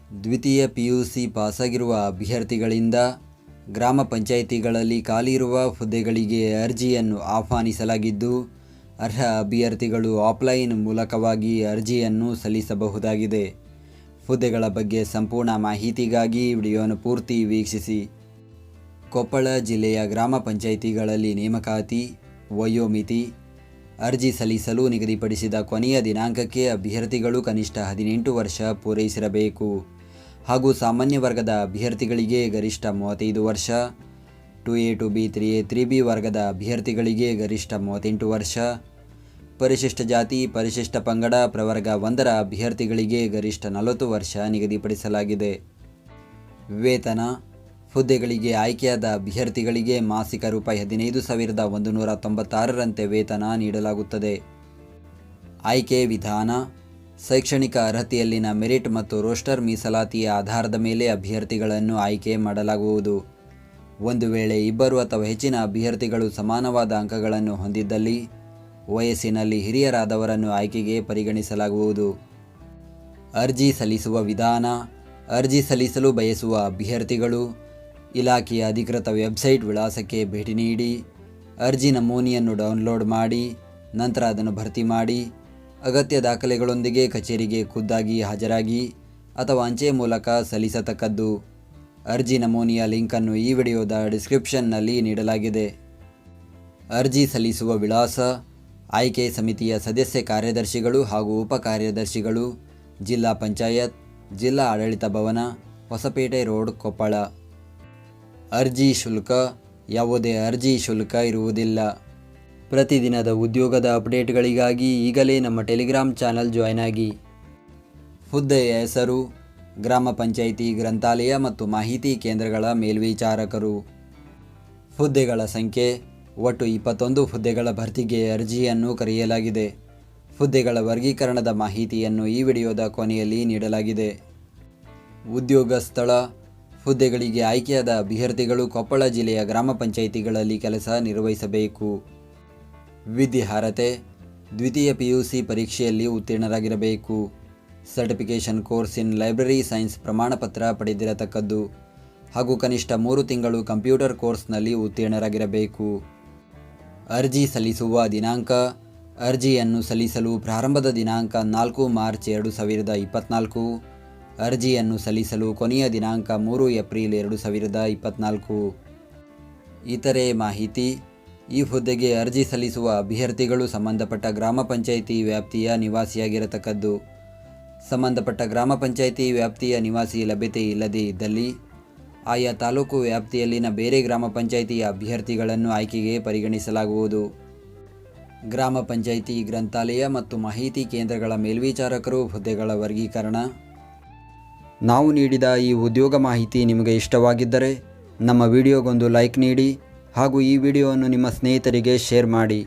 ದ್ವಿತೀಯ ಪಿಯುಸಿ ಪಾಸಾಗಿರುವ ಅಭ್ಯರ್ಥಿಗಳಿಂದ ಗ್ರಾಮ ಪಂಚಾಯಿತಿಗಳಲ್ಲಿ ಖಾಲಿ ಇರುವ ಹುದ್ದೆಗಳಿಗೆ ಅರ್ಜಿಯನ್ನು ಆಹ್ವಾನಿಸಲಾಗಿದ್ದು, ಅರ್ಹ ಅಭ್ಯರ್ಥಿಗಳು ಆಫ್ಲೈನ್ ಮೂಲಕವಾಗಿ ಅರ್ಜಿಯನ್ನು ಸಲ್ಲಿಸಬಹುದಾಗಿದೆ. ಹುದ್ದೆಗಳ ಬಗ್ಗೆ ಸಂಪೂರ್ಣ ಮಾಹಿತಿಗಾಗಿ ವಿಡಿಯೋವನ್ನು ಪೂರ್ತಿ ವೀಕ್ಷಿಸಿ. ಕೊಪ್ಪಳ ಜಿಲ್ಲೆಯ ಗ್ರಾಮ ಪಂಚಾಯಿತಿಗಳಲ್ಲಿ ನೇಮಕಾತಿ, ವಯೋಮಿತಿ, ಅರ್ಜಿ ಸಲ್ಲಿಸಲು ನಿಗದಿಪಡಿಸಿದ ಕೊನೆಯ ದಿನಾಂಕಕ್ಕೆ ಅಭ್ಯರ್ಥಿಗಳು ಕನಿಷ್ಠ 18 ವರ್ಷ ಪೂರೈಸಿರಬೇಕು ಹಾಗೂ ಸಾಮಾನ್ಯ ವರ್ಗದ ಅಭ್ಯರ್ಥಿಗಳಿಗೆ ಗರಿಷ್ಠ 35 ವರ್ಷ, 2A 2B 3A 3B ವರ್ಗದ ಅಭ್ಯರ್ಥಿಗಳಿಗೆ ಗರಿಷ್ಠ 38 ವರ್ಷ, ಪರಿಶಿಷ್ಟ ಜಾತಿ ಪರಿಶಿಷ್ಟ ಪಂಗಡ ಪ್ರವರ್ಗ 1ರ ಅಭ್ಯರ್ಥಿಗಳಿಗೆ ಗರಿಷ್ಠ 40 ವರ್ಷ ನಿಗದಿಪಡಿಸಲಾಗಿದೆ. ವೇತನ: ಹುದ್ದೆಗಳಿಗೆ ಆಯ್ಕೆಯಾದ ಅಭ್ಯರ್ಥಿಗಳಿಗೆ ಮಾಸಿಕ ರೂಪಾಯಿ 15,196ರಂತೆ ವೇತನ ನೀಡಲಾಗುತ್ತದೆ. ಆಯ್ಕೆ ವಿಧಾನ: ಶೈಕ್ಷಣಿಕ ಅರ್ಹತೆಯಲ್ಲಿನ ಮೆರಿಟ್ ಮತ್ತು ರೋಸ್ಟರ್ ಮೀಸಲಾತಿಯ ಆಧಾರದ ಮೇಲೆ ಅಭ್ಯರ್ಥಿಗಳನ್ನು ಆಯ್ಕೆ ಮಾಡಲಾಗುವುದು. ಒಂದು ವೇಳೆ 2 ಅಥವಾ ಹೆಚ್ಚಿನ ಅಭ್ಯರ್ಥಿಗಳು ಸಮಾನವಾದ ಅಂಕಗಳನ್ನು ಹೊಂದಿದ್ದಲ್ಲಿ ವಯಸ್ಸಿನಲ್ಲಿ ಹಿರಿಯರಾದವರನ್ನು ಆಯ್ಕೆಗೆ ಪರಿಗಣಿಸಲಾಗುವುದು. ಅರ್ಜಿ ಸಲ್ಲಿಸುವ ವಿಧಾನ: ಅರ್ಜಿ ಸಲ್ಲಿಸಲು ಬಯಸುವ ಅಭ್ಯರ್ಥಿಗಳು ಇಲಾಖೆಯ ಅಧಿಕೃತ ವೆಬ್ಸೈಟ್ ವಿಳಾಸಕ್ಕೆ ಭೇಟಿ ನೀಡಿ ಅರ್ಜಿ ನಮೂನೆಯನ್ನು ಡೌನ್ಲೋಡ್ ಮಾಡಿ ನಂತರ ಅದನ್ನು ಭರ್ತಿ ಮಾಡಿ ಅಗತ್ಯ ದಾಖಲೆಗಳೊಂದಿಗೆ ಕಚೇರಿಗೆ ಖುದ್ದಾಗಿ ಹಾಜರಾಗಿ ಅಥವಾ ಅಂಚೆ ಮೂಲಕ ಸಲ್ಲಿಸತಕ್ಕದ್ದು. ಅರ್ಜಿ ನಮೂನೆಯ ಲಿಂಕನ್ನು ಈ ವಿಡಿಯೋದ ಡಿಸ್ಕ್ರಿಪ್ಷನ್ನಲ್ಲಿ ನೀಡಲಾಗಿದೆ. ಅರ್ಜಿ ಸಲ್ಲಿಸುವ ವಿಳಾಸ: ಆಯ್ಕೆ ಸಮಿತಿಯ ಸದಸ್ಯ ಕಾರ್ಯದರ್ಶಿಗಳು ಹಾಗೂ ಉಪ ಕಾರ್ಯದರ್ಶಿಗಳು, ಜಿಲ್ಲಾ ಪಂಚಾಯತ್, ಜಿಲ್ಲಾ ಆಡಳಿತ ಭವನ, ಹೊಸಪೇಟೆ ರೋಡ್, ಕೊಪ್ಪಳ. ಅರ್ಜಿ ಶುಲ್ಕ: ಯಾವುದೇ ಅರ್ಜಿ ಶುಲ್ಕ ಇರುವುದಿಲ್ಲ. ಪ್ರತಿದಿನದ ಉದ್ಯೋಗದ ಅಪ್ಡೇಟ್ಗಳಿಗಾಗಿ ಈಗಲೇ ನಮ್ಮ ಟೆಲಿಗ್ರಾಮ್ ಚಾನಲ್ ಜಾಯ್ನ್ ಆಗಿ. ಹುದ್ದೆಯ ಹೆಸರು: ಗ್ರಾಮ ಪಂಚಾಯಿತಿ ಗ್ರಂಥಾಲಯ ಮತ್ತು ಮಾಹಿತಿ ಕೇಂದ್ರಗಳ ಮೇಲ್ವಿಚಾರಕರು. ಹುದ್ದೆಗಳ ಸಂಖ್ಯೆ: ಒಟ್ಟು 21 ಹುದ್ದೆಗಳ ಭರ್ತಿಗೆ ಅರ್ಜಿಯನ್ನು ಕರೆಯಲಾಗಿದೆ. ಹುದ್ದೆಗಳ ವರ್ಗೀಕರಣದ ಮಾಹಿತಿಯನ್ನು ಈ ವಿಡಿಯೋದ ಕೊನೆಯಲ್ಲಿ ನೀಡಲಾಗಿದೆ. ಉದ್ಯೋಗ ಸ್ಥಳ: ಹುದ್ದೆಗಳಿಗೆ ಆಯ್ಕೆಯಾದ ಅಭ್ಯರ್ಥಿಗಳು ಕೊಪ್ಪಳ ಜಿಲ್ಲೆಯ ಗ್ರಾಮ ಪಂಚಾಯಿತಿಗಳಲ್ಲಿ ಕೆಲಸ ನಿರ್ವಹಿಸಬೇಕು. ವಿದ್ಯಾರ್ಹತೆ: ದ್ವಿತೀಯ ಪಿಯುಸಿ ಪರೀಕ್ಷೆಯಲ್ಲಿ ಉತ್ತೀರ್ಣರಾಗಿರಬೇಕು. Certification course in library science ಪ್ರಮಾಣಪತ್ರ ಪಡೆದಿರತಕ್ಕದ್ದು ಹಾಗೂ ಕನಿಷ್ಠ 3 ತಿಂಗಳು ಕಂಪ್ಯೂಟರ್ ಕೋರ್ಸ್ನಲ್ಲಿ ಉತ್ತೀರ್ಣರಾಗಿರಬೇಕು. ಅರ್ಜಿ ಸಲ್ಲಿಸುವ ದಿನಾಂಕ: ಅರ್ಜಿಯನ್ನು ಸಲ್ಲಿಸಲು ಪ್ರಾರಂಭದ ದಿನಾಂಕ 4 ಮಾರ್ಚ್ 2024. ಅರ್ಜಿಯನ್ನು ಸಲ್ಲಿಸಲು ಕೊನೆಯ ದಿನಾಂಕ 3 ಏಪ್ರಿಲ್ 2024. ಇತರೆ ಮಾಹಿತಿ: ಈ ಹುದ್ದೆಗೆ ಅರ್ಜಿ ಸಲ್ಲಿಸುವ ಅಭ್ಯರ್ಥಿಗಳು ಸಂಬಂಧಪಟ್ಟ ಗ್ರಾಮ ಪಂಚಾಯಿತಿ ವ್ಯಾಪ್ತಿಯ ನಿವಾಸಿಯಾಗಿರತಕ್ಕದ್ದು. ಸಂಬಂಧಪಟ್ಟ ಗ್ರಾಮ ಪಂಚಾಯಿತಿ ವ್ಯಾಪ್ತಿಯ ನಿವಾಸಿ ಲಭ್ಯತೆ ಇಲ್ಲದೇ ಇದ್ದಲ್ಲಿ ಆಯಾ ತಾಲೂಕು ವ್ಯಾಪ್ತಿಯಲ್ಲಿನ ಬೇರೆ ಗ್ರಾಮ ಪಂಚಾಯಿತಿಯ ಅಭ್ಯರ್ಥಿಗಳನ್ನು ಆಯ್ಕೆಗೆ ಪರಿಗಣಿಸಲಾಗುವುದು. ಗ್ರಾಮ ಪಂಚಾಯಿತಿ ಗ್ರಂಥಾಲಯ ಮತ್ತು ಮಾಹಿತಿ ಕೇಂದ್ರಗಳ ಮೇಲ್ವಿಚಾರಕರು ಹುದ್ದೆಗಳ ವರ್ಗೀಕರಣ. ನಾವು ನೀಡಿದ ಈ ಉದ್ಯೋಗ ಮಾಹಿತಿ ನಿಮಗೆ ಇಷ್ಟವಾಗಿದ್ದರೆ ನಮ್ಮ ವಿಡಿಯೋಗೊಂದು ಲೈಕ್ ನೀಡಿ ಹಾಗೂ ಈ ವಿಡಿಯೋವನ್ನು ನಿಮ್ಮ ಸ್ನೇಹಿತರಿಗೆ ಶೇರ್ ಮಾಡಿ.